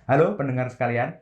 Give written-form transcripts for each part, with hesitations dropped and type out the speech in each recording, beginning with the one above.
Halo pendengar sekalian.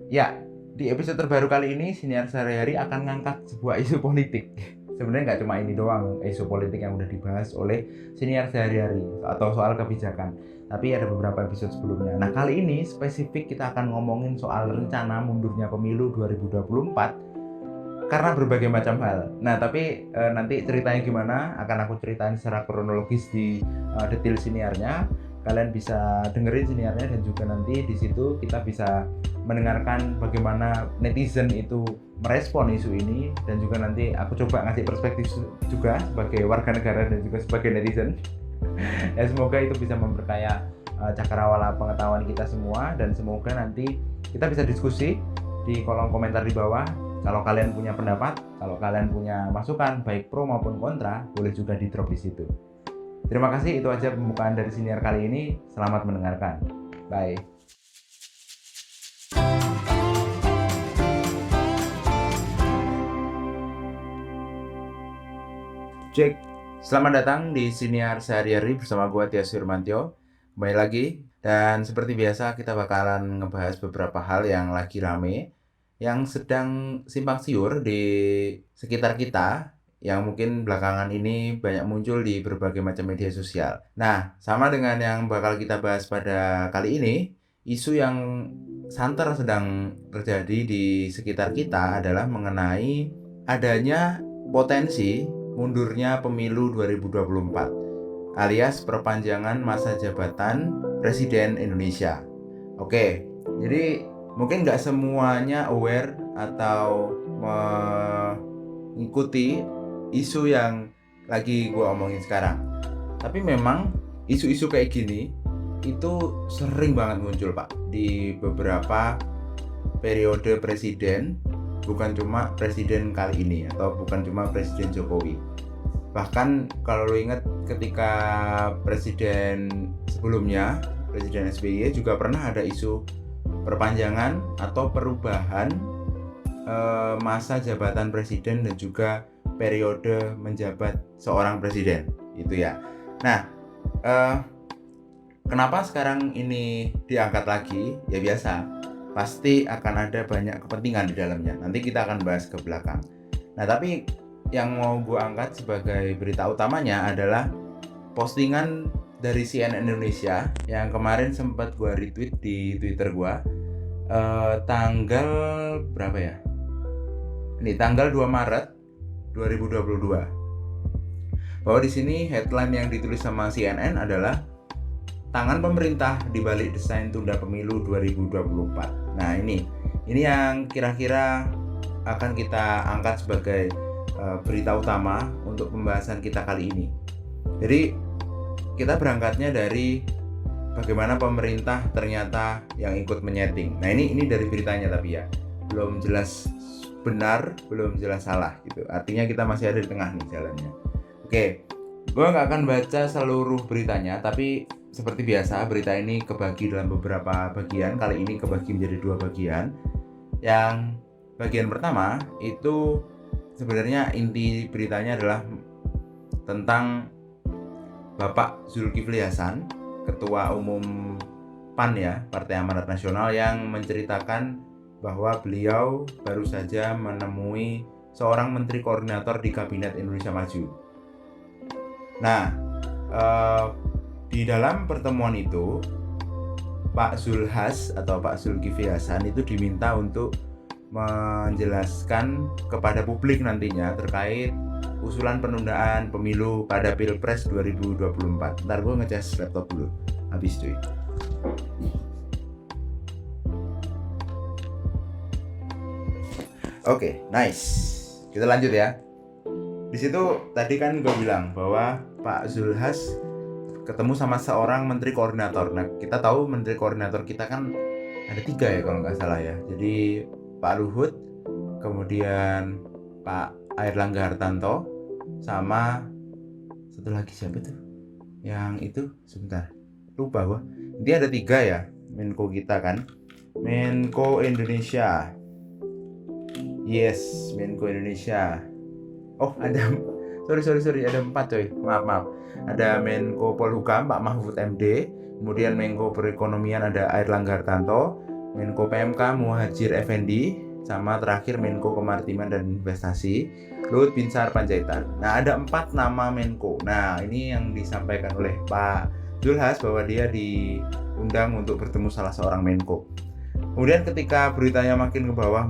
Ya, di episode terbaru kali ini Siniar Sehari-Hari akan ngangkat sebuah isu politik. Sebenarnya nggak cuma ini doang isu politik yang udah dibahas oleh Siniar Sehari-Hari atau soal kebijakan. Tapi ada beberapa episode sebelumnya. Nah, kali ini spesifik kita akan ngomongin soal rencana mundurnya pemilu 2024 karena berbagai macam hal. Nah, tapi nanti ceritanya gimana akan aku ceritain secara kronologis di detail siniarnya. Kalian bisa dengerin siniarnya dan juga nanti di situ kita bisa mendengarkan bagaimana netizen itu merespon isu ini dan juga nanti aku coba ngasih perspektif juga sebagai warga negara dan juga sebagai netizen. Ya, semoga itu bisa memperkaya cakrawala pengetahuan kita semua dan semoga nanti kita bisa diskusi di kolom komentar di bawah. Kalau kalian punya pendapat, kalau kalian punya masukan baik pro maupun kontra, boleh juga di drop di situ. Terima kasih, itu aja pembukaan dari siniar kali ini. Selamat mendengarkan. Bye. Cek. Selamat datang di Siniar Sehari-Hari bersama gue Tias Firmantio. Kembali lagi, dan seperti biasa kita bakalan ngebahas beberapa hal yang lagi rame, yang sedang simpang siur di sekitar kita, yang mungkin belakangan ini banyak muncul di berbagai macam media sosial. Nah, sama dengan yang bakal kita bahas pada kali ini, isu yang santer sedang terjadi di sekitar kita adalah mengenai adanya potensi mundurnya pemilu 2024 alias perpanjangan masa jabatan Presiden Indonesia. Oke, jadi mungkin nggak semuanya aware atau mengikuti isu yang lagi gue omongin sekarang. Tapi memang isu-isu kayak gini itu sering banget muncul Pak di beberapa periode presiden, bukan cuma presiden kali ini atau bukan cuma Presiden Jokowi. Bahkan kalau lo ingat ketika presiden sebelumnya, Presiden SBY juga pernah ada isu perpanjangan atau perubahan masa jabatan presiden dan juga periode menjabat seorang presiden itu ya. Nah, kenapa sekarang ini diangkat lagi? Ya biasa, pasti akan ada banyak kepentingan di dalamnya. Nanti kita akan bahas ke belakang. Nah, tapi yang mau gue angkat sebagai berita utamanya adalah postingan dari CNN Indonesia yang kemarin sempat gue retweet di Twitter gue tanggal berapa ya? Ini tanggal 2 Maret 2022. Bahwa di sini headline yang ditulis sama CNN adalah tangan pemerintah di balik desain tunda pemilu 2024. Nah, ini yang kira-kira akan kita angkat sebagai berita utama untuk pembahasan kita kali ini. Jadi kita berangkatnya dari bagaimana pemerintah ternyata yang ikut menyeting. Nah, ini dari beritanya tapi ya belum jelas benar, belum jelas salah gitu. Artinya kita masih ada di tengah nih jalannya. Oke, gue nggak akan baca seluruh beritanya, tapi seperti biasa berita ini kebagi dalam beberapa bagian. Kali ini kebagi menjadi 2 bagian. Yang bagian pertama itu sebenarnya inti beritanya adalah tentang Bapak Zulkifli Hasan, Ketua Umum PAN ya, Partai Amanat Nasional, yang menceritakan bahwa beliau baru saja menemui seorang menteri koordinator di Kabinet Indonesia Maju. Nah, di dalam pertemuan itu Pak Zulhas atau Pak Zulkifli Hasan itu diminta untuk menjelaskan kepada publik nantinya terkait usulan penundaan pemilu pada Pilpres 2024. Ntar gue ngecas laptop dulu, habis cuy. Oke, nice. Kita lanjut ya. Di situ tadi kan gue bilang bahwa Pak Zulhas ketemu sama seorang menteri koordinator. Nah, kita tahu menteri koordinator kita kan ada 3 ya kalau nggak salah ya. Jadi Pak Luhut, kemudian Pak Airlangga Hartarto, sama satu lagi siapa tuh? Yang itu sebentar, lupa gua. Dia ada 3 ya, Menko kita kan. Menko Indonesia. Yes, Menko Indonesia. Oh, ada sorry ada 4 coy. Maaf. Ada Menko Polhukam Pak Mahfud MD, kemudian Menko Perekonomian ada Airlangga Hartarto, Menko PMK Muhadjir Effendi, sama terakhir Menko Kemaritiman dan Investasi Luhut Binsar Panjaitan. Nah, ada 4 nama Menko. Nah, ini yang disampaikan oleh Pak Zulhas bahwa dia diundang untuk bertemu salah seorang Menko. Kemudian ketika beritanya makin ke bawah,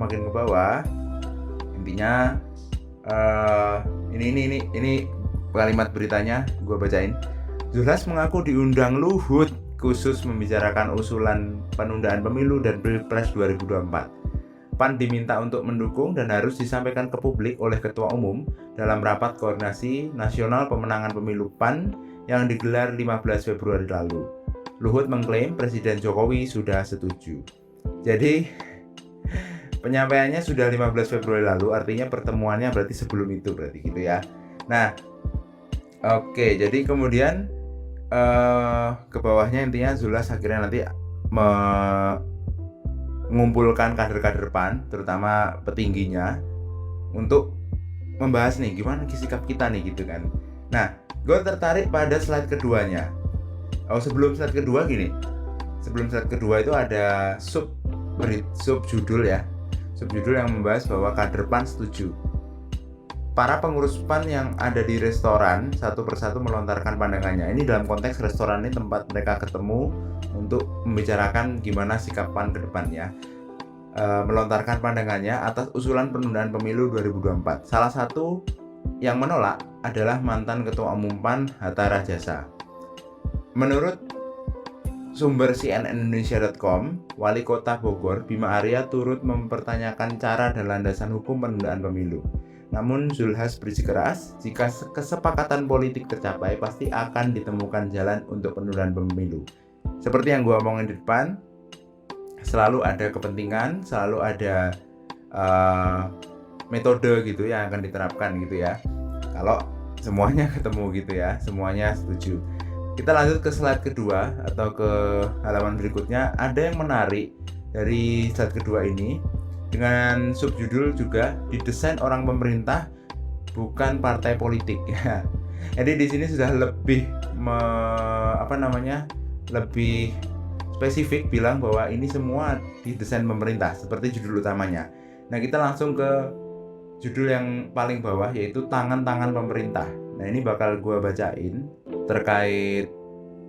intinya ini kalimat beritanya gue bacain. Zulhas mengaku diundang Luhut khusus membicarakan usulan penundaan pemilu dan Pilpres 2024. PAN diminta untuk mendukung dan harus disampaikan ke publik oleh Ketua Umum dalam rapat koordinasi nasional pemenangan pemilu PAN yang digelar 15 Februari lalu. Luhut mengklaim Presiden Jokowi sudah setuju. Jadi penyampaiannya sudah 15 Februari lalu, artinya pertemuannya berarti sebelum itu berarti gitu ya. Nah, oke, jadi kemudian ke bawahnya intinya Zulhas akhirnya nanti mengumpulkan kader-kader PAN, terutama petingginya, untuk membahas nih gimana sikap kita nih gitu kan. Nah, gue tertarik pada slide keduanya. Sebelum slide kedua itu ada subjudul yang membahas bahwa kader PAN setuju. Para pengurus PAN yang ada di restoran satu persatu melontarkan pandangannya. Ini dalam konteks restoran ini tempat mereka ketemu untuk membicarakan gimana sikap PAN ke depannya. Melontarkan pandangannya atas usulan penundaan pemilu 2024. Salah satu yang menolak adalah mantan Ketua Umum PAN Hatta Rajasa. Menurut sumber cnnindonesia.com, Wali Kota Bogor Bima Arya turut mempertanyakan cara dan landasan hukum penundaan pemilu. Namun Zulhas bersikeras, jika kesepakatan politik tercapai, pasti akan ditemukan jalan untuk penundaan pemilu. Seperti yang gue omongin di depan, selalu ada kepentingan, selalu ada metode gitu yang akan diterapkan gitu ya. Kalau semuanya ketemu gitu ya, semuanya setuju. Kita lanjut ke slide kedua atau ke halaman berikutnya. Ada yang menarik dari slide kedua ini dengan subjudul juga didesain orang pemerintah bukan partai politik ya. Jadi di sini sudah lebih lebih spesifik bilang bahwa ini semua didesain pemerintah seperti judul utamanya. Nah, kita langsung ke judul yang paling bawah yaitu tangan-tangan pemerintah. Nah, ini bakal gue bacain terkait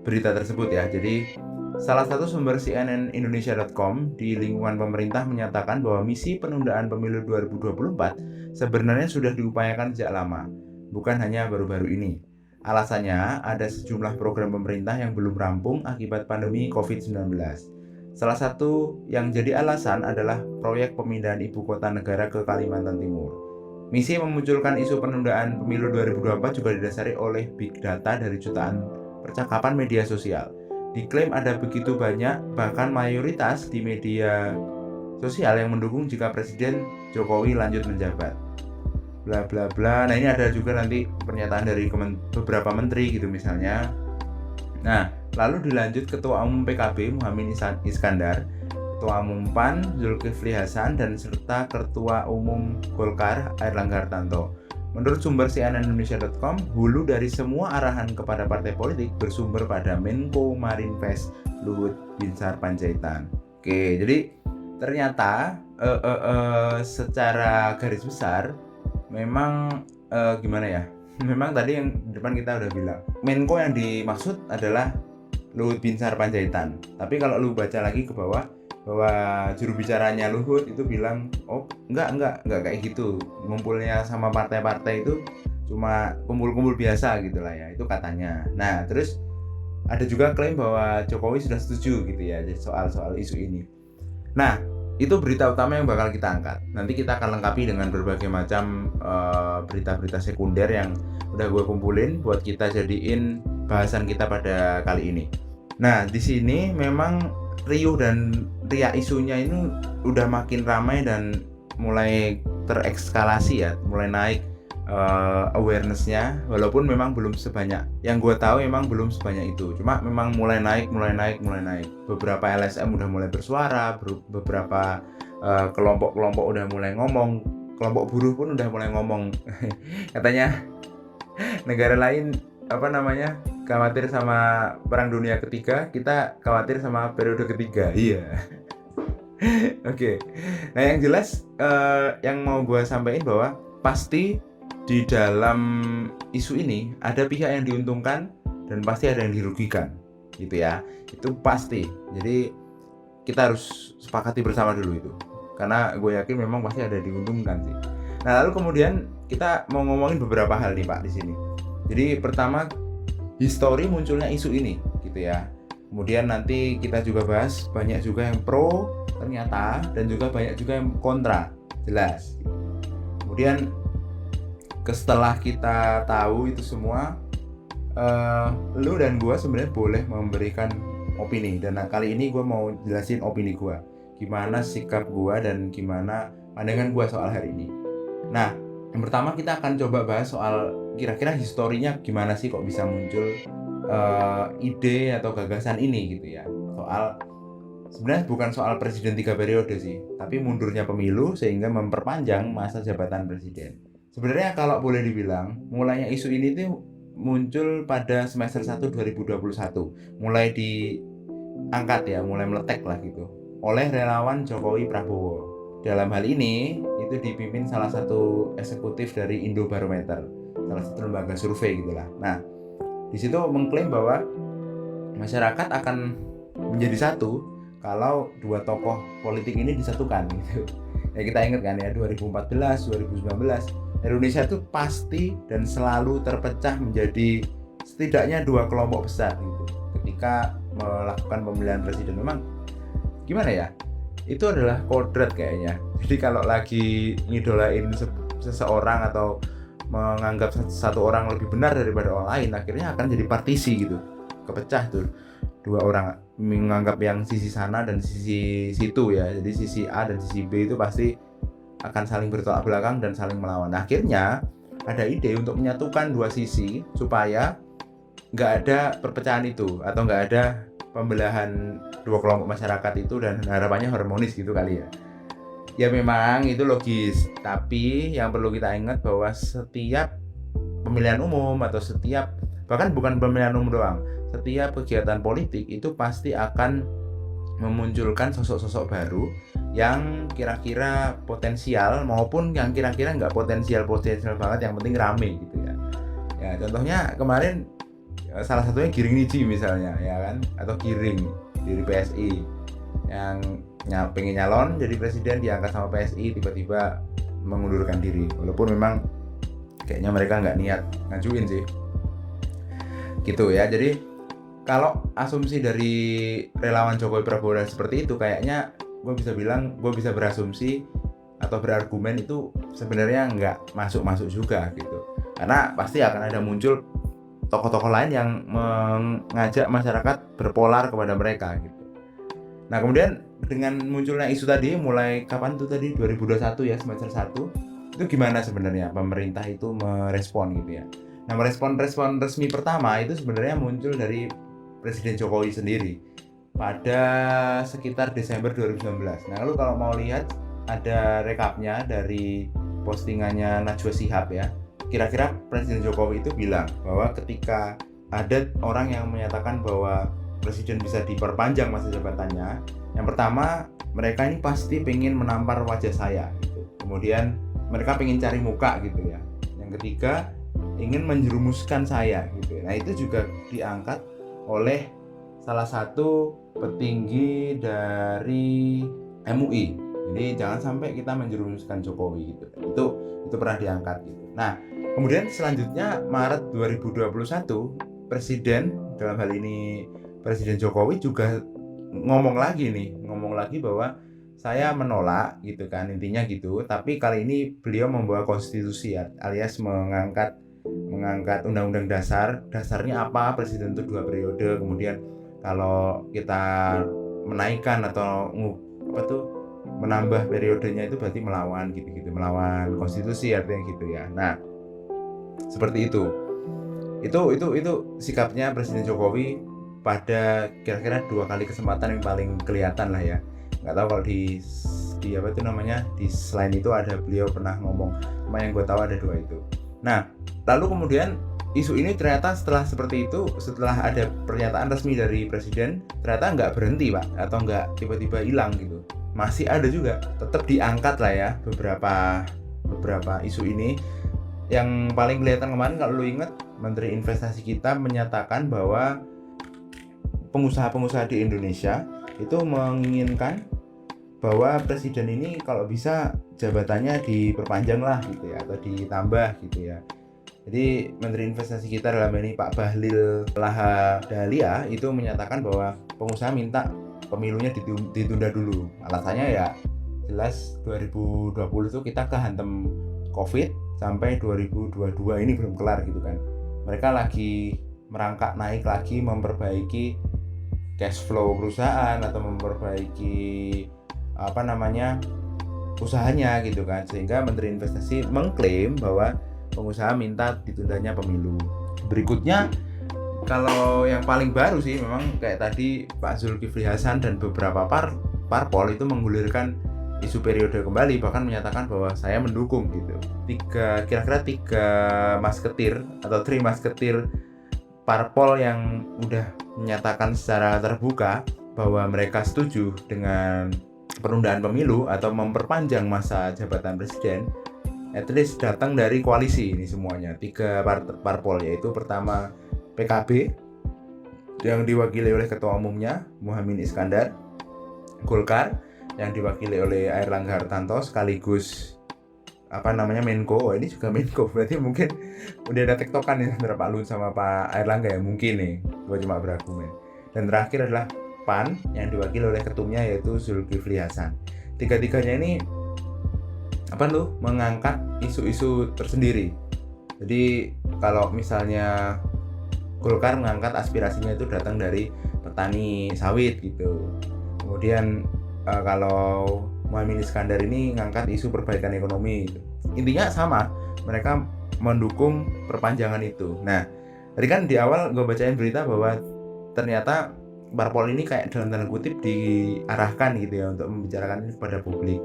berita tersebut ya. Jadi salah satu sumber cnnindonesia.com di lingkungan pemerintah menyatakan bahwa misi penundaan pemilu 2024 sebenarnya sudah diupayakan sejak lama, bukan hanya baru-baru ini. Alasannya, ada sejumlah program pemerintah yang belum rampung akibat pandemi COVID-19. Salah satu yang jadi alasan adalah proyek pemindahan ibu kota negara ke Kalimantan Timur. Misi memunculkan isu penundaan pemilu 2024 juga didasari oleh big data dari jutaan percakapan media sosial. Diklaim ada begitu banyak, bahkan mayoritas di media sosial yang mendukung jika Presiden Jokowi lanjut menjabat. Bla bla bla. Nah, ini ada juga nanti pernyataan dari beberapa menteri gitu misalnya. Nah, lalu dilanjut Ketua Umum PKB Muhaimin Iskandar, Ketua Umum PAN Zulkifli Hasan, dan serta Ketua Umum Golkar Airlangga Hartarto. Menurut sumber cnnindonesia.com, hulu dari semua arahan kepada partai politik bersumber pada Menko Marinvest Luhut Binsar Panjaitan. Oke, jadi ternyata secara garis besar memang gimana ya? Memang tadi yang di depan kita udah bilang, Menko yang dimaksud adalah Luhut Binsar Panjaitan. Tapi kalau lu baca lagi ke bawah bahwa juru bicaranya Luhut itu bilang, oh enggak kayak gitu, ngumpulnya sama partai-partai itu cuma kumpul-kumpul biasa gitu lah ya, itu katanya. Nah, terus ada juga klaim bahwa Jokowi sudah setuju gitu ya soal isu ini. Nah, itu berita utama yang bakal kita angkat. Nanti kita akan lengkapi dengan berbagai macam berita-berita sekunder yang udah gue kumpulin buat kita jadiin bahasan kita pada kali ini. Nah, di sini memang riuh dan riak isunya ini udah makin ramai dan mulai terekskalasi ya, mulai naik awareness-nya, walaupun memang belum sebanyak yang gue tahu, memang belum sebanyak itu, cuma memang mulai naik. Beberapa LSM udah mulai bersuara, beberapa kelompok-kelompok udah mulai ngomong, kelompok buruh pun udah mulai ngomong katanya negara lain khawatir sama Perang Dunia Ketiga, kita khawatir sama periode ketiga. Iya. Oke. Nah, yang jelas yang mau gue sampaikan bahwa pasti di dalam isu ini ada pihak yang diuntungkan dan pasti ada yang dirugikan, gitu ya. Itu pasti. Jadi kita harus sepakati bersama dulu itu. Karena gue yakin memang pasti ada yang diuntungkan sih. Nah, lalu kemudian kita mau ngomongin beberapa hal nih Pak di sini. Jadi pertama, histori munculnya isu ini, gitu ya. Kemudian nanti kita juga bahas banyak juga yang pro ternyata dan juga banyak juga yang kontra, jelas. Kemudian setelah kita tahu itu semua, lu dan gue sebenarnya boleh memberikan opini, dan kali ini gue mau jelasin opini gue, gimana sikap gue dan gimana pandangan gue soal hari ini. Nah, yang pertama kita akan coba bahas soal kira-kira historinya gimana sih kok bisa muncul ide atau gagasan ini gitu ya. Soal sebenarnya bukan soal presiden 3 periode sih, tapi mundurnya pemilu sehingga memperpanjang masa jabatan presiden. Sebenarnya kalau boleh dibilang, mulainya isu ini tuh muncul pada semester 1 2021. Mulai diangkat ya, mulai meletek lah gitu oleh relawan Jokowi Prabowo. Dalam hal ini itu dipimpin salah satu eksekutif dari Indobarometer, salah satu lembaga survei gitulah. Nah, di situ mengklaim bahwa masyarakat akan menjadi satu kalau dua tokoh politik ini disatukan gitu. Ya kita ingat kan ya 2014, 2019 Indonesia itu pasti dan selalu terpecah menjadi setidaknya dua kelompok besar gitu. Ketika melakukan pemilihan presiden memang gimana ya? Itu adalah kodrat kayaknya. Jadi kalau lagi ngidolain seseorang atau menganggap satu orang lebih benar daripada orang lain, akhirnya akan jadi partisi gitu, kepecah tuh dua orang, menganggap yang sisi sana dan sisi situ ya. Jadi sisi A dan sisi B itu pasti akan saling bertolak belakang dan saling melawan. Akhirnya ada ide untuk menyatukan dua sisi supaya nggak ada perpecahan itu atau nggak ada pembelahan dua kelompok masyarakat itu, dan harapannya harmonis gitu kali ya. Ya memang itu logis, tapi yang perlu kita ingat bahwa setiap pemilihan umum atau setiap, bahkan bukan pemilihan umum doang, setiap kegiatan politik itu pasti akan memunculkan sosok-sosok baru yang kira-kira potensial maupun yang kira-kira nggak potensial banget, yang penting rame gitu ya. Ya contohnya kemarin salah satunya Giring Niji misalnya ya kan, atau Giring dari PSI yang pengen nyalon jadi presiden, diangkat sama PSI, tiba-tiba mengundurkan diri, walaupun memang kayaknya mereka nggak niat ngajuin sih gitu ya. Jadi kalau asumsi dari relawan Jokowi Prabowo seperti itu, kayaknya gue bisa berasumsi atau berargumen itu sebenarnya nggak masuk juga gitu, karena pasti akan ada muncul tokoh-tokoh lain yang mengajak masyarakat berpolar kepada mereka gitu. Nah kemudian dengan munculnya isu tadi, mulai kapan tuh tadi 2021 ya, semester 1 itu gimana sebenarnya pemerintah itu merespon gitu ya. Nah respon resmi pertama itu sebenarnya muncul dari Presiden Jokowi sendiri pada sekitar Desember 2019. Nah lalu kalau mau lihat ada rekapnya dari postingannya Najwa Shihab ya, kira-kira Presiden Jokowi itu bilang bahwa ketika ada orang yang menyatakan bahwa presiden bisa diperpanjang masa jabatannya, yang pertama mereka ini pasti pengen menampar wajah saya gitu. Kemudian mereka pengen cari muka gitu ya. Yang ketiga ingin menjerumuskan saya gitu. Nah itu juga diangkat oleh salah satu petinggi dari MUI. Jadi jangan sampai kita menjerumuskan Jokowi gitu. Itu pernah diangkat gitu. Nah kemudian selanjutnya Maret 2021 presiden, dalam hal ini Presiden Jokowi juga ngomong lagi bahwa saya menolak gitu kan, intinya gitu. Tapi kali ini beliau membawa konstitusi alias mengangkat undang-undang dasarnya apa, presiden itu 2 periode. Kemudian kalau kita menaikkan atau menambah periodenya itu berarti melawan gitu-gitu, melawan konstitusi artinya gitu ya. Nah seperti itu sikapnya Presiden Jokowi pada kira-kira 2 kali kesempatan yang paling kelihatan lah ya. Nggak tahu kalau di slide itu ada beliau pernah ngomong, cuma yang gue tahu ada 2 itu. Nah lalu kemudian isu ini ternyata setelah seperti itu, setelah ada pernyataan resmi dari presiden, ternyata nggak berhenti Pak, atau nggak tiba-tiba hilang gitu. Masih ada juga, tetap diangkat lah ya beberapa isu ini. Yang paling kelihatan kemarin kalau lu inget, Menteri Investasi kita menyatakan bahwa pengusaha-pengusaha di Indonesia itu menginginkan bahwa presiden ini kalau bisa jabatannya diperpanjang lah gitu ya, atau ditambah gitu ya. Jadi Menteri Investasi kita dalam ini Pak Bahlil Lahadalia itu menyatakan bahwa pengusaha minta pemilunya ditunda dulu. Alasannya ya jelas 2020 itu kita kehantam COVID sampai 2022 ini belum kelar gitu kan. Mereka lagi merangkak naik lagi, memperbaiki cash flow perusahaan atau memperbaiki usahanya gitu kan. Sehingga Menteri Investasi mengklaim bahwa pengusaha minta ditundanya pemilu. Berikutnya, kalau yang paling baru sih memang kayak tadi Pak Zulkifli Hasan dan beberapa parpol itu menggulirkan isu periode kembali, bahkan menyatakan bahwa saya mendukung gitu. Kira-kira tiga masketir atau tri masketir parpol yang udah menyatakan secara terbuka bahwa mereka setuju dengan penundaan pemilu atau memperpanjang masa jabatan presiden, at least datang dari koalisi ini semuanya. Tiga parpol, yaitu pertama PKB yang diwakili oleh ketua umumnya Muhaimin Iskandar, Golkar yang diwakili oleh Airlangga Hartarto sekaligus Menko. Ini juga Menko, berarti mungkin udah ada tektokan ya antara Pak Luhut sama Pak Airlangga ya, mungkin nih, gua cuma berargumen. Dan terakhir adalah PAN yang diwakili oleh ketumnya yaitu Zulkifli Hasan. Tiga-tiganya ini mengangkat isu-isu tersendiri. Jadi kalau misalnya Golkar mengangkat aspirasinya itu datang dari petani sawit gitu. Kemudian kalau Muhaimin Iskandar ini ngangkat isu perbaikan ekonomi gitu. Intinya sama, mereka mendukung perpanjangan itu. Nah, tadi kan di awal gue bacain berita bahwa ternyata parpol ini kayak dalam tanda kutip diarahkan gitu ya untuk membicarakan ini kepada publik.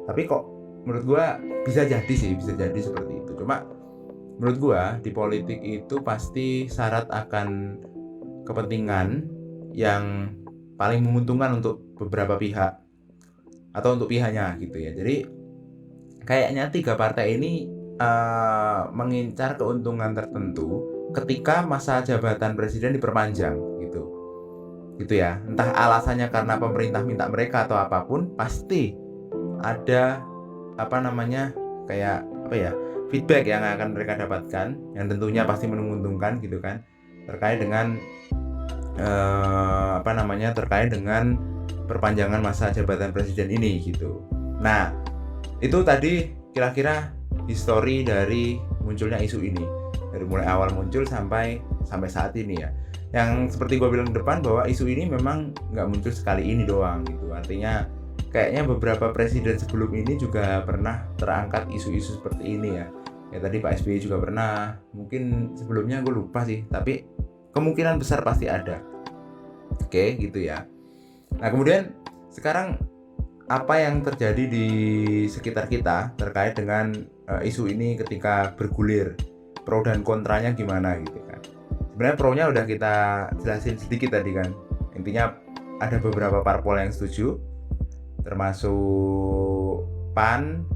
Tapi kok menurut gue bisa jadi seperti itu. Cuma menurut gue di politik itu pasti syarat akan kepentingan yang paling menguntungkan untuk beberapa pihak atau untuk pihaknya gitu ya. Jadi kayaknya tiga partai ini mengincar keuntungan tertentu ketika masa jabatan presiden diperpanjang gitu ya. Entah alasannya karena pemerintah minta mereka atau apapun, pasti ada feedback yang akan mereka dapatkan yang tentunya pasti menguntungkan gitu kan, terkait dengan terkait dengan perpanjangan masa jabatan presiden ini gitu. Nah, itu tadi kira-kira histori dari munculnya isu ini, dari mulai awal muncul sampai saat ini ya. Yang seperti gue bilang depan, bahwa isu ini memang nggak muncul sekali ini doang gitu. Artinya kayaknya beberapa presiden sebelum ini juga pernah terangkat isu-isu seperti ini ya. Ya tadi Pak SBY juga pernah, mungkin sebelumnya gue lupa sih, tapi kemungkinan besar pasti ada. Oke, gitu ya. Nah, kemudian sekarang apa yang terjadi di sekitar kita terkait dengan isu ini ketika bergulir, pro dan kontranya gimana gitu kan. Sebenarnya pro-nya udah kita jelasin sedikit tadi kan. Intinya ada beberapa parpol yang setuju, termasuk PAN,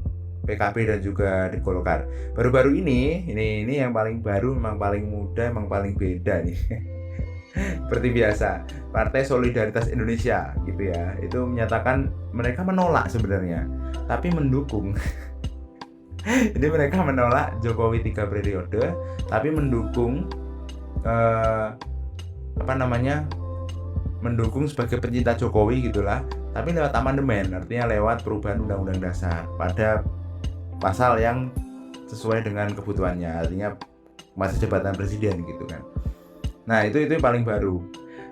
PKB dan juga di Golkar. Baru-baru ini yang paling baru, memang paling muda, memang paling beda nih. Seperti biasa, Partai Solidaritas Indonesia gitu ya, itu menyatakan mereka menolak sebenarnya, tapi mendukung. Jadi mereka menolak Jokowi 3 periode, tapi mendukung mendukung sebagai pencinta Jokowi gitulah, tapi lewat amandemen, artinya lewat perubahan Undang-Undang Dasar pada pasal yang sesuai dengan kebutuhannya, artinya masa jabatan presiden gitu kan. Nah, itu paling baru.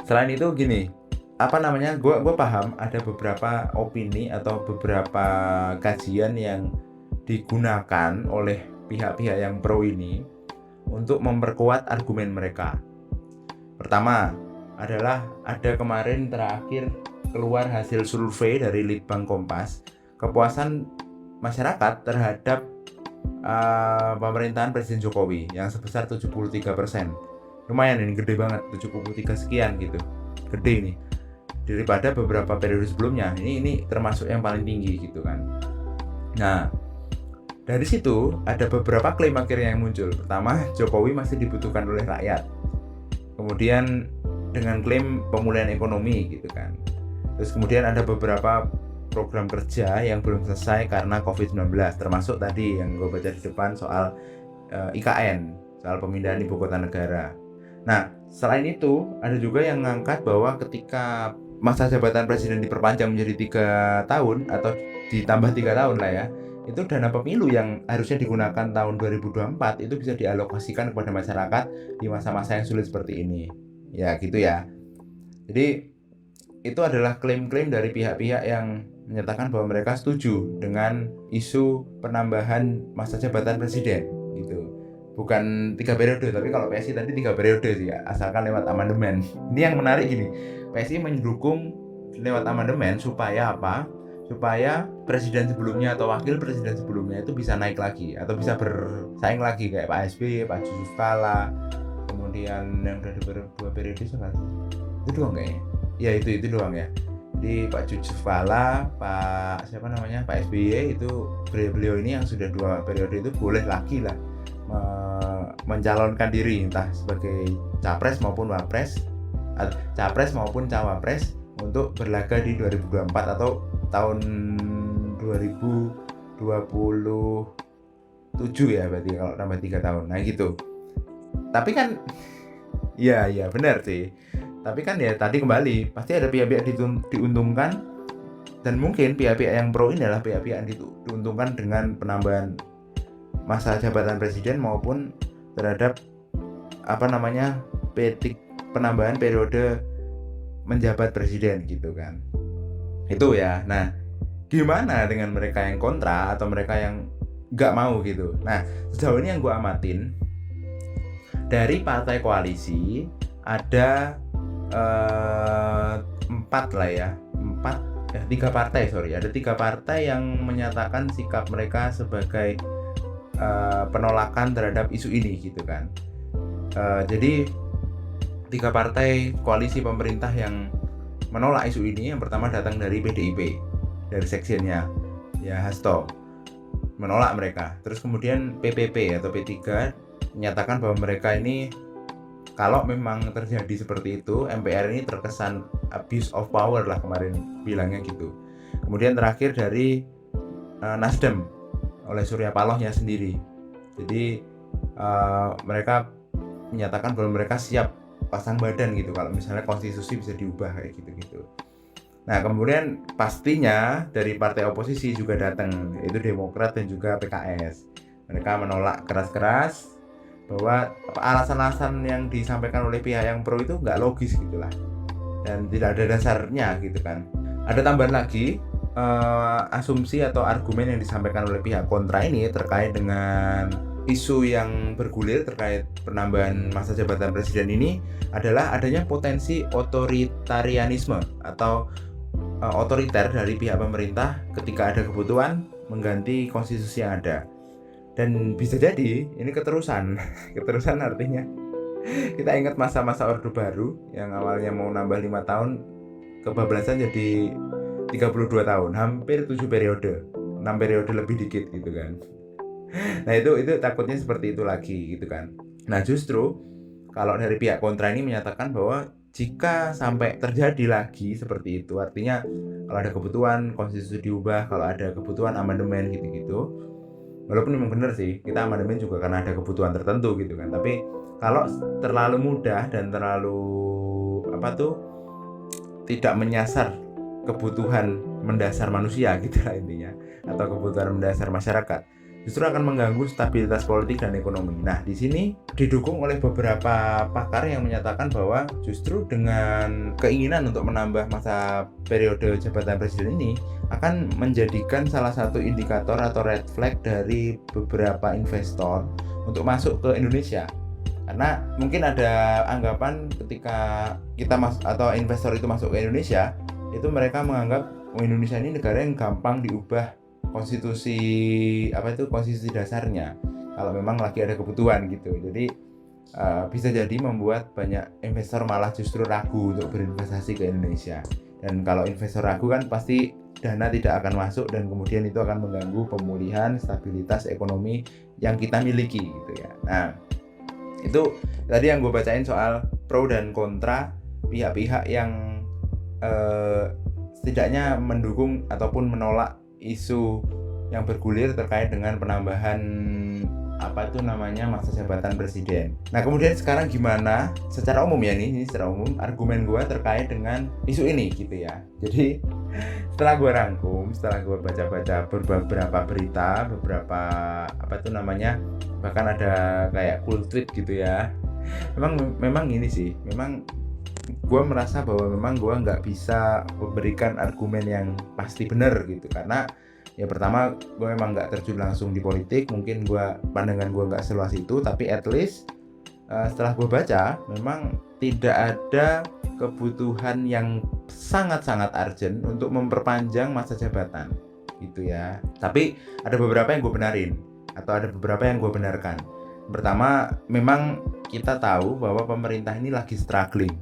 Selain itu gini, gue paham ada beberapa opini atau beberapa kajian yang digunakan oleh pihak-pihak yang pro ini untuk memperkuat argumen mereka. Pertama adalah ada kemarin terakhir keluar hasil survei dari Litbang Kompas, kepuasan masyarakat terhadap pemerintahan Presiden Jokowi yang sebesar 73%. Lumayan ini, gede banget, 73 sekian gitu. Gede ini. Daripada beberapa periode sebelumnya. Ini termasuk yang paling tinggi gitu kan. Nah, dari situ ada beberapa klaim akhirnya yang muncul. Pertama, Jokowi masih dibutuhkan oleh rakyat. Kemudian dengan klaim pemulihan ekonomi gitu kan. Terus kemudian ada beberapa program kerja yang belum selesai karena COVID-19, termasuk tadi yang gue baca di depan soal IKN, soal pemindahan ibu kota negara. Nah, selain itu ada juga yang ngangkat bahwa ketika masa jabatan presiden diperpanjang menjadi 3 tahun atau ditambah 3 tahun lah ya, itu dana pemilu yang harusnya digunakan tahun 2024 itu bisa dialokasikan kepada masyarakat di masa-masa yang sulit seperti ini. Ya gitu ya. Jadi itu adalah klaim-klaim dari pihak-pihak yang menyatakan bahwa mereka setuju dengan isu penambahan masa jabatan presiden gitu. Bukan 3 periode, tapi kalau PSI tadi 3 periode sih ya, asalkan lewat amandemen. Ini yang menarik gini, PSI mendukung lewat amandemen supaya apa? Supaya presiden sebelumnya atau wakil presiden sebelumnya itu bisa naik lagi atau bisa bersaing lagi kayak Pak SBY, Pak Yusuf Kala, kemudian yang udah 2 periode itu doang kayaknya. Ya itu doang ya. Jadi Pak Yusuf Kala, Pak SBY itu beliau ini yang sudah 2 periode itu boleh lagi lah mencalonkan diri entah sebagai capres maupun wapres, capres maupun cawapres untuk berlaga di 2024 atau tahun 2027 ya berarti kalau tambah 3 tahun. Nah gitu. Tapi kan ya benar sih. Tapi kan ya tadi kembali pasti ada pihak-pihak diuntungkan, dan mungkin pihak-pihak yang pro ini adalah pihak-pihak yang diuntungkan dengan penambahan masa jabatan presiden maupun terhadap penambahan periode menjabat presiden gitu kan. Itu ya. Nah, gimana dengan mereka yang kontra atau mereka yang nggak mau gitu? Nah, sejauh ini yang gue amatin dari partai koalisi ada 3 partai ada 3 partai yang menyatakan sikap mereka sebagai penolakan terhadap isu ini gitu kan. Jadi 3 partai koalisi pemerintah yang menolak isu ini, yang pertama datang dari PDIP, dari sekjennya ya Hasto, menolak mereka. Terus kemudian PPP atau P3 menyatakan bahwa mereka ini kalau memang terjadi seperti itu, MPR ini terkesan abuse of power lah kemarin bilangnya gitu. Kemudian terakhir dari Nasdem oleh Surya Palohnya sendiri. Jadi mereka menyatakan bahwa mereka siap pasang badan gitu kalau misalnya konstitusi bisa diubah kayak gitu-gitu. Nah, kemudian pastinya dari partai oposisi juga datang, yaitu Demokrat dan juga PKS. Mereka menolak keras-keras bahwa alasan-alasan yang disampaikan oleh pihak yang pro itu nggak logis gitulah, dan tidak ada dasarnya gitu kan. Ada tambahan lagi asumsi atau argumen yang disampaikan oleh pihak kontra ini terkait dengan isu yang bergulir terkait penambahan masa jabatan presiden ini adalah adanya potensi otoritarianisme atau otoriter dari pihak pemerintah ketika ada kebutuhan mengganti konstitusi yang ada. Dan bisa jadi ini keterusan artinya kita ingat masa-masa Orde Baru yang awalnya mau nambah 5 tahun kebablasan jadi 32 tahun, hampir 7 periode, 6 periode lebih dikit gitu kan. Nah itu takutnya seperti itu lagi gitu kan. Nah justru kalau dari pihak kontra ini menyatakan bahwa jika sampai terjadi lagi seperti itu, artinya kalau ada kebutuhan konstitusi diubah, kalau ada kebutuhan amandemen gitu-gitu, walaupun memang benar sih kita amandemen juga karena ada kebutuhan tertentu gitu kan, tapi kalau terlalu mudah dan terlalu tidak menyasar kebutuhan mendasar manusia gitu lah intinya, atau kebutuhan mendasar masyarakat, justru akan mengganggu stabilitas politik dan ekonomi. Nah, di sini didukung oleh beberapa pakar yang menyatakan bahwa justru dengan keinginan untuk menambah masa periode jabatan presiden ini akan menjadikan salah satu indikator atau red flag dari beberapa investor untuk masuk ke Indonesia. Karena mungkin ada anggapan ketika kita atau investor itu masuk ke Indonesia, itu mereka menganggap Indonesia ini negara yang gampang diubah konstitusi dasarnya kalau memang lagi ada kebutuhan gitu. Jadi bisa jadi membuat banyak investor malah justru ragu untuk berinvestasi ke Indonesia. Dan kalau investor ragu kan pasti dana tidak akan masuk dan kemudian itu akan mengganggu pemulihan stabilitas ekonomi yang kita miliki gitu ya. Nah, itu tadi yang gue bacain soal pro dan kontra pihak-pihak yang setidaknya mendukung ataupun menolak isu yang bergulir terkait dengan penambahan masa jabatan presiden. Nah, kemudian sekarang gimana secara umum ya, ini secara umum argumen gue terkait dengan isu ini gitu ya. Jadi setelah gue rangkum, setelah gue baca-baca beberapa berita, bahkan ada kayak cool tweet gitu ya. Memang ini sih, memang gue merasa bahwa memang gue nggak bisa memberikan argumen yang pasti benar gitu, karena ya pertama gue memang nggak terjun langsung di politik, mungkin pandangan gue nggak seluas itu, tapi at least setelah gue baca memang tidak ada kebutuhan yang sangat-sangat urgent untuk memperpanjang masa jabatan gitu ya. Tapi ada beberapa yang gue benarin atau ada beberapa yang gue benarkan. Pertama, memang kita tahu bahwa pemerintah ini lagi struggling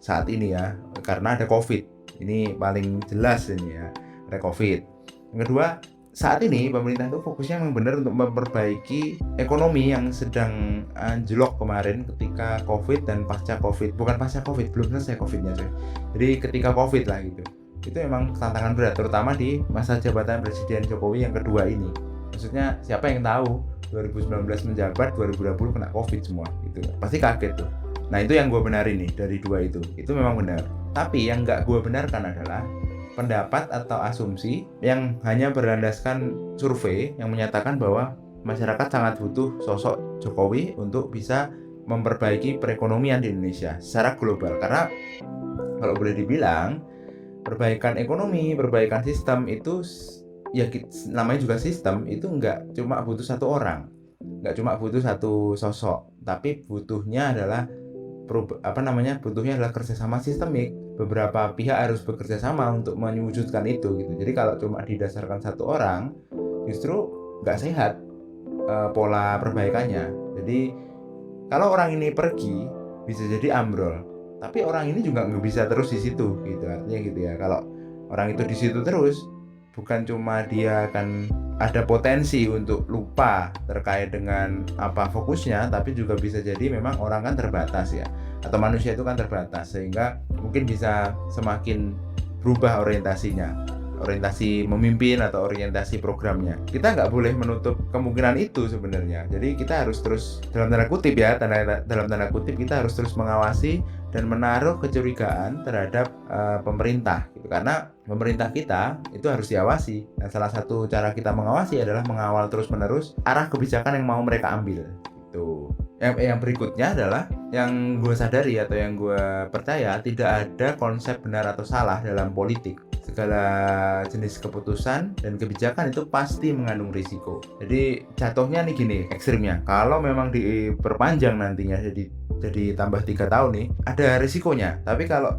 saat ini ya, karena ada COVID. Ini paling jelas ini ya, ada COVID. Yang kedua, saat ini pemerintah itu fokusnya memang benar untuk memperbaiki ekonomi yang sedang anjlok kemarin ketika COVID dan pasca COVID. Bukan pasca COVID, belum selesai COVID-nya coy. Jadi ketika COVID lah gitu. Itu memang tantangan berat, terutama di masa jabatan Presiden Jokowi yang kedua ini. Maksudnya siapa yang tahu 2019 menjabat, 2020 kena COVID semua gitu. Pasti kaget tuh. Nah, itu yang gue benarin nih dari dua itu. Itu memang benar. Tapi yang nggak gue benarkan adalah pendapat atau asumsi yang hanya berlandaskan survei yang menyatakan bahwa masyarakat sangat butuh sosok Jokowi untuk bisa memperbaiki perekonomian di Indonesia secara global. Karena kalau boleh dibilang, perbaikan ekonomi, perbaikan sistem itu ya namanya juga sistem, itu nggak cuma butuh satu orang, nggak cuma butuh satu sosok, tapi butuhnya adalah kerjasama sistemik. Beberapa pihak harus bekerja sama untuk mewujudkan itu gitu. Jadi kalau cuma didasarkan satu orang, justru nggak sehat pola perbaikannya. Jadi kalau orang ini pergi, bisa jadi ambrol. Tapi orang ini juga nggak bisa terus di situ gitu. Artinya gitu ya. Kalau orang itu di situ terus, bukan cuma dia akan ada potensi untuk lupa terkait dengan apa fokusnya, tapi juga bisa jadi memang orang kan terbatas ya, atau manusia itu kan terbatas, sehingga mungkin bisa semakin berubah orientasi memimpin atau orientasi programnya. Kita nggak boleh menutup kemungkinan itu sebenarnya. Jadi kita harus terus, dalam tanda kutip kita harus terus mengawasi dan menaruh kecurigaan terhadap pemerintah gitu. Karena pemerintah kita itu harus diawasi. Dan salah satu cara kita mengawasi adalah mengawal terus-menerus arah kebijakan yang mau mereka ambil gitu. Yang berikutnya adalah yang gue sadari atau yang gue percaya, tidak ada konsep benar atau salah dalam politik. Segala jenis keputusan dan kebijakan itu pasti mengandung risiko. Jadi jatuhnya nih gini ekstrimnya, kalau memang diperpanjang nantinya jadi tambah 3 tahun nih, ada risikonya. Tapi kalau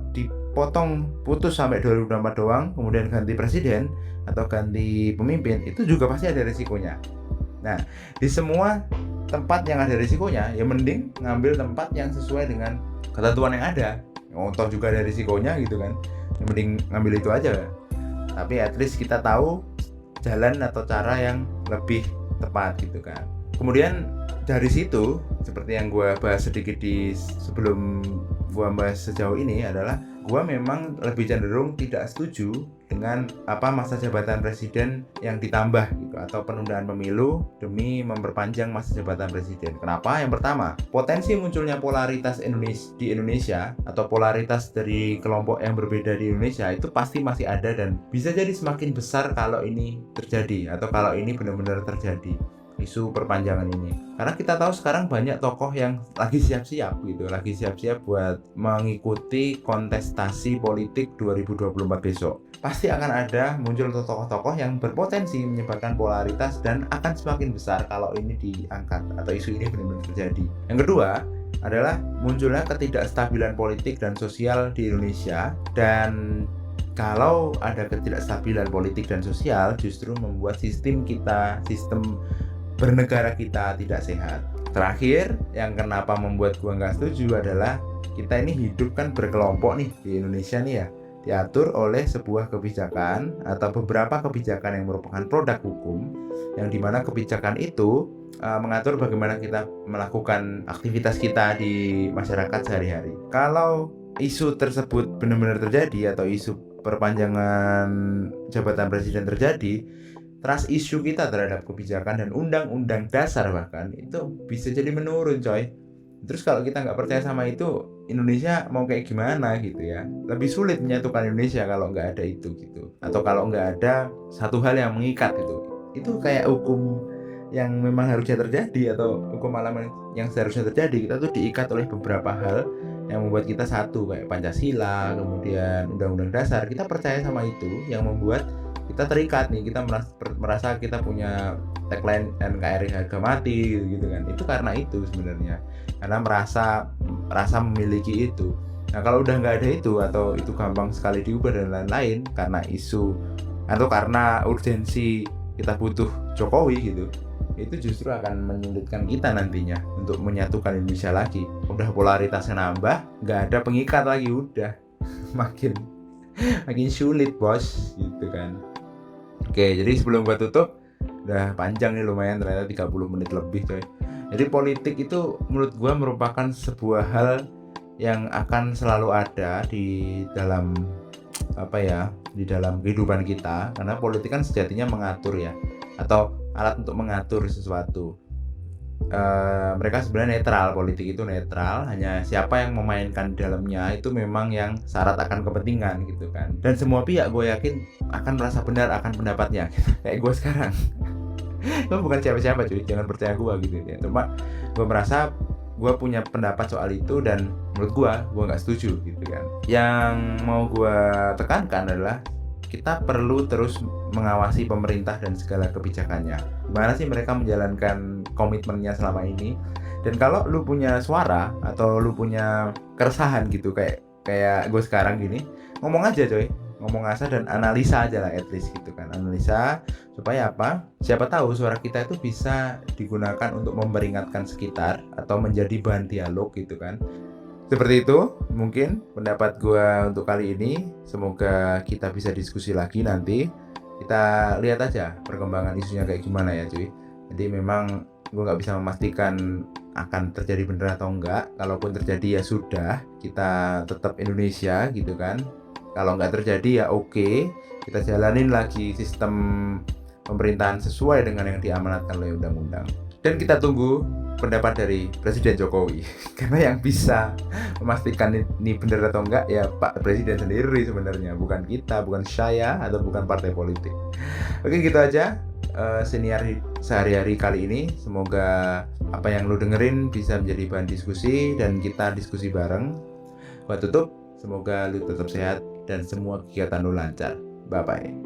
putus sampai 2024 doang, kemudian ganti presiden atau ganti pemimpin, itu juga pasti ada risikonya. Nah, di semua tempat yang ada risikonya, ya mending ngambil tempat yang sesuai dengan ketentuan yang ada. Toh juga ada risikonya gitu kan, ya mending ngambil itu aja. Tapi at least kita tahu jalan atau cara yang lebih tepat gitu kan. Kemudian dari situ, seperti yang gue bahas sedikit sebelum gue bahas sejauh ini, adalah gue memang lebih cenderung tidak setuju dengan masa jabatan presiden yang ditambah gitu, atau penundaan pemilu demi memperpanjang masa jabatan presiden. Kenapa? Yang pertama, potensi munculnya polaritas di Indonesia atau polaritas dari kelompok yang berbeda di Indonesia itu pasti masih ada dan bisa jadi semakin besar kalau ini terjadi atau kalau ini benar-benar terjadi isu perpanjangan ini. Karena kita tahu sekarang banyak tokoh yang lagi siap-siap buat mengikuti kontestasi politik 2024 besok. Pasti akan ada muncul tokoh-tokoh yang berpotensi menyebabkan polaritas dan akan semakin besar kalau ini diangkat atau isu ini benar-benar terjadi. Yang kedua adalah munculnya ketidakstabilan politik dan sosial di Indonesia, dan kalau ada ketidakstabilan politik dan sosial justru membuat sistem bernegara kita tidak sehat. Terakhir, yang kenapa membuat gua nggak setuju adalah kita ini hidup kan berkelompok nih di Indonesia nih ya, diatur oleh sebuah kebijakan atau beberapa kebijakan yang merupakan produk hukum, yang dimana kebijakan itu mengatur bagaimana kita melakukan aktivitas kita di masyarakat sehari-hari. Kalau isu tersebut benar-benar terjadi atau isu perpanjangan jabatan presiden terjadi, trust issue kita terhadap kebijakan dan undang-undang dasar bahkan itu bisa jadi menurun, coy. Terus kalau kita nggak percaya sama itu, Indonesia mau kayak gimana gitu ya. Lebih sulit menyatukan Indonesia kalau nggak ada itu gitu. Atau kalau nggak ada satu hal yang mengikat gitu. Itu kayak hukum yang memang harusnya terjadi atau hukum alam yang seharusnya terjadi. Kita tuh diikat oleh beberapa hal yang membuat kita satu, kayak Pancasila, kemudian Undang-Undang Dasar. Kita percaya sama itu yang membuat kita terikat nih, kita merasa kita punya tagline NKRI harga mati gitu kan. Itu karena itu sebenarnya, karena merasa memiliki itu. Nah kalau udah nggak ada itu, atau itu gampang sekali diubah dan lain-lain karena isu atau karena urgensi kita butuh Jokowi gitu, itu justru akan menyulitkan kita nantinya untuk menyatukan Indonesia lagi. Udah polaritasnya nambah, nggak ada pengikat lagi, udah makin sulit bos gitu kan. Oke, jadi sebelum gua tutup, udah panjang nih lumayan, ternyata 30 menit lebih coy. Jadi politik itu menurut gua merupakan sebuah hal yang akan selalu ada di dalam di dalam kehidupan kita, karena politik kan sejatinya mengatur ya, atau alat untuk mengatur sesuatu. Mereka sebenarnya netral, politik itu netral, hanya siapa yang memainkan di dalamnya itu memang yang syarat akan kepentingan gitu kan. Dan semua pihak gue yakin akan merasa benar akan pendapatnya kayak gue sekarang. Gue bukan siapa-siapa cuy, jangan percaya gue gitu ya. Cuma gue merasa gue punya pendapat soal itu dan menurut gue nggak setuju gitu kan. Yang mau gue tekankan adalah kita perlu terus mengawasi pemerintah dan segala kebijakannya. Gimana sih mereka menjalankan komitmennya selama ini? Dan kalau lu punya suara atau lu punya keresahan gitu kayak gue sekarang gini, ngomong aja coy, ngomong asal dan analisa aja lah at least gitu kan. Analisa supaya apa? Siapa tahu suara kita itu bisa digunakan untuk memperingatkan sekitar atau menjadi bahan dialog gitu kan. Seperti itu mungkin pendapat gue untuk kali ini. Semoga kita bisa diskusi lagi nanti. Kita lihat aja perkembangan isunya kayak gimana ya cuy. Jadi memang gue gak bisa memastikan akan terjadi bener atau enggak. Kalaupun terjadi ya sudah, kita tetap Indonesia gitu kan. Kalau nggak terjadi ya oke, kita jalanin lagi sistem pemerintahan sesuai dengan yang diamanatkan oleh undang-undang. Dan kita tunggu pendapat dari Presiden Jokowi. Karena yang bisa memastikan ini benar atau enggak ya Pak Presiden sendiri sebenarnya, bukan kita, bukan saya, atau bukan partai politik. Oke, gitu aja senior sehari-hari kali ini. Semoga apa yang lu dengerin bisa menjadi bahan diskusi dan kita diskusi bareng. Gua tutup, semoga lu tetap sehat dan semua kegiatan lu lancar. Bye-bye.